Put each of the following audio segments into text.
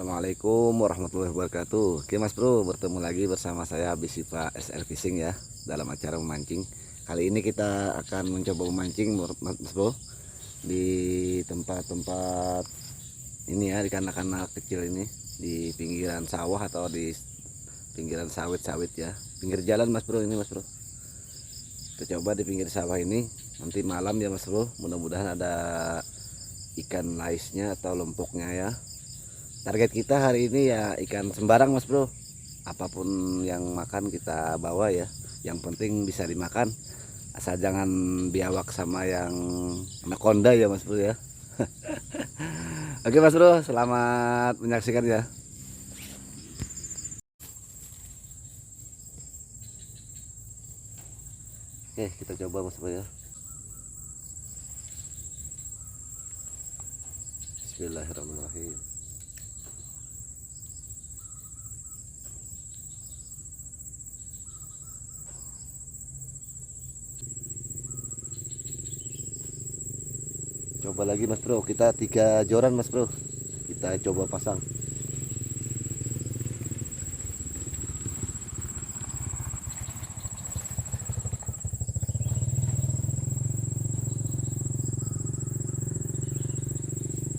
Assalamualaikum warahmatullahi wabarakatuh. Oke Mas Bro, bertemu lagi bersama saya Bisipa SL Fishing ya, dalam acara memancing. Kali ini kita akan mencoba memancing Mas Bro di tempat-tempat ini ya, di kanak-kanak kecil ini, di pinggiran sawah atau di pinggiran sawit-sawit ya, pinggir jalan Mas Bro ini Mas Bro. Kita coba di pinggir sawah ini, nanti malam ya Mas Bro, mudah-mudahan ada ikan laisnya atau lempuknya ya. Target kita hari ini ya ikan sembarang Mas Bro, apapun yang makan kita bawa ya, yang penting bisa dimakan, asal jangan biawak sama yang anaconda ya Mas Bro ya. Oke Mas Bro, selamat menyaksikan ya. Oke, kita coba Mas Bro ya. Bismillahirrahmanirrahim. Coba lagi Mas Bro, kita 3 joran Mas Bro, kita coba pasang.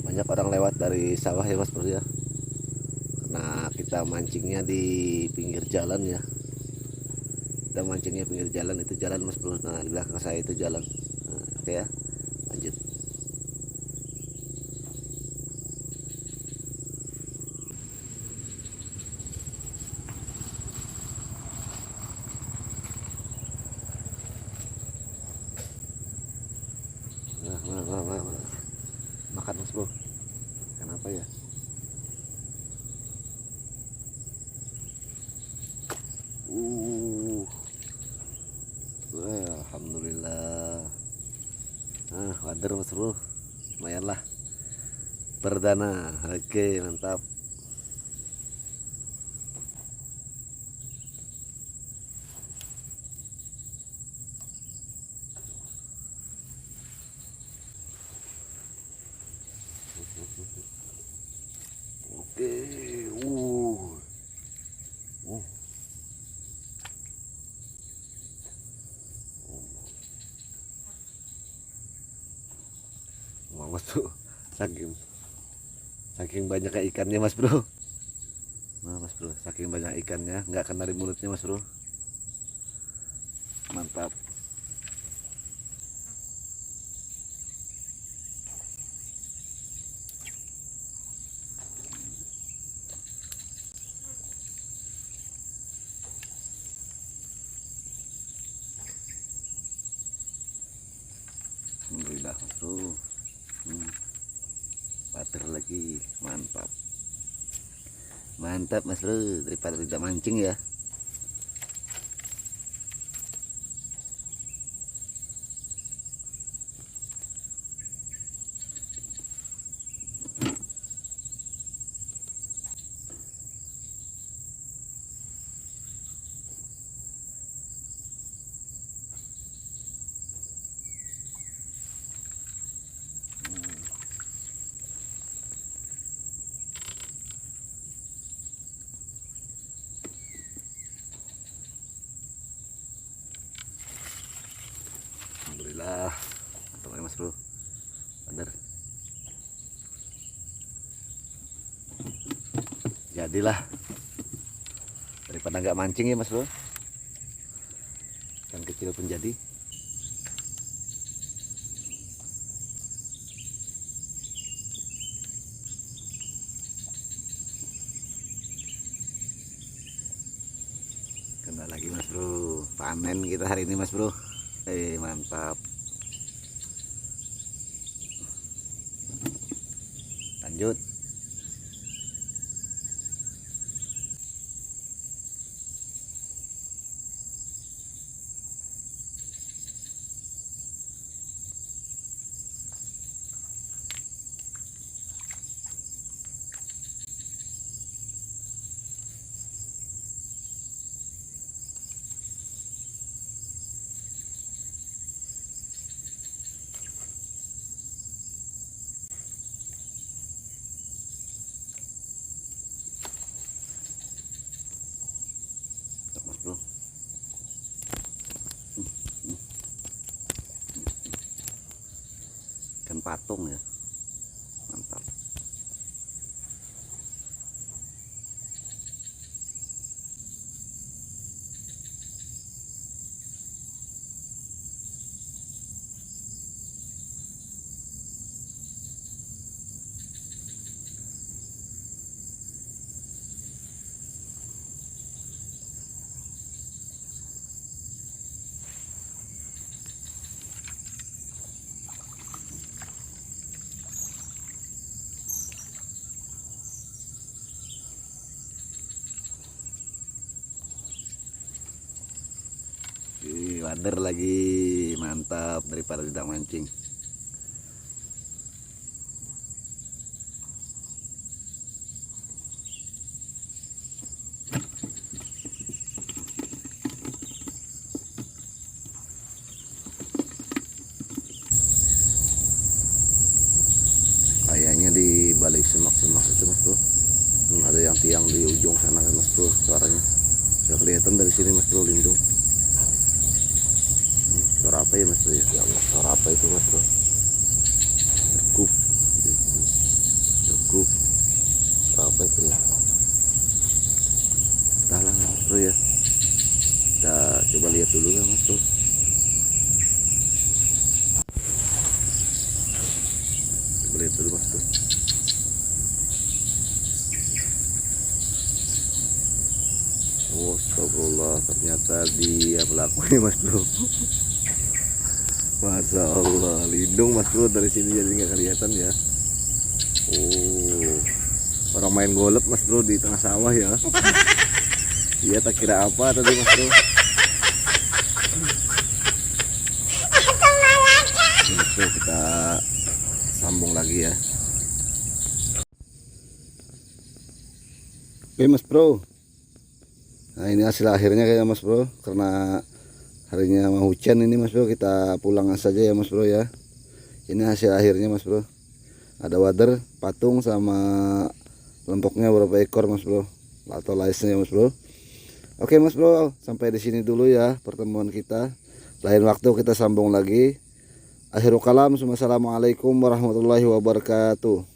Banyak orang lewat dari sawah ya Mas Bro ya, karena kita mancingnya di pinggir jalan ya. Kita mancingnya pinggir jalan, itu jalan Mas Bro, nah di belakang saya itu jalan. Nah, oke ya, lanjut. Nah. Makan Mas Bro, kenapa ya? uh Alhamdulillah. Wader Mas Bro, lumayan lah, perdana. Oke, mantap. Oke. uh Mas Bro, saking saking banyaknya ikannya Mas Bro. Nah Mas Bro, saking banyak ikannya nggak kena di mulutnya Mas Bro, mantap. Alhamdulillah Mas Bro. Water lagi, mantap. Mantap Mas Bro, daripada tidak mancing ya. Alhamdulillah, mantap ya Mas Bro, bener. Jadilah, daripada nggak mancing ya Mas Bro, ikan kecil pun jadi. Kena lagi Mas Bro, panen kita hari ini Mas Bro. Mantap. Lanjut. patung ya, mantap. Wader lagi, mantap, daripada tidak mancing. Kayaknya di balik semak-semak itu mas bro, ada yang tiang di ujung sana kan mas bro, suaranya sudah kelihatan dari sini mas bro, lindung. Suara apa ya mas bro ya? Ya Allah, suara apa itu mas bro? Deguk, deguk, suara apa itu ya? Entah lah mas bro ya, kita coba lihat dulu lah mas bro. Coba lihat dulu mas bro. Oh, astagfirullah, ternyata dia pelakunya mas bro. Masya Allah, lindung mas bro, dari sini jadi nggak kelihatan ya. Oh, orang main golep mas bro di tengah sawah ya. Iya, tak kira apa tadi mas bro. Mas bro, kita sambung lagi ya. Oke mas bro, nah ini hasil akhirnya kayak mas bro, karena harinya mau hujan ini mas bro, kita pulang saja ya mas bro ya. Ini hasil akhirnya mas bro, ada wader, patung, sama lempoknya berapa ekor mas bro, atau laisnya mas bro. Oke mas bro, sampai di sini dulu ya pertemuan kita. Lain waktu kita sambung lagi. Akhirul kalam, assalamualaikum warahmatullahi wabarakatuh.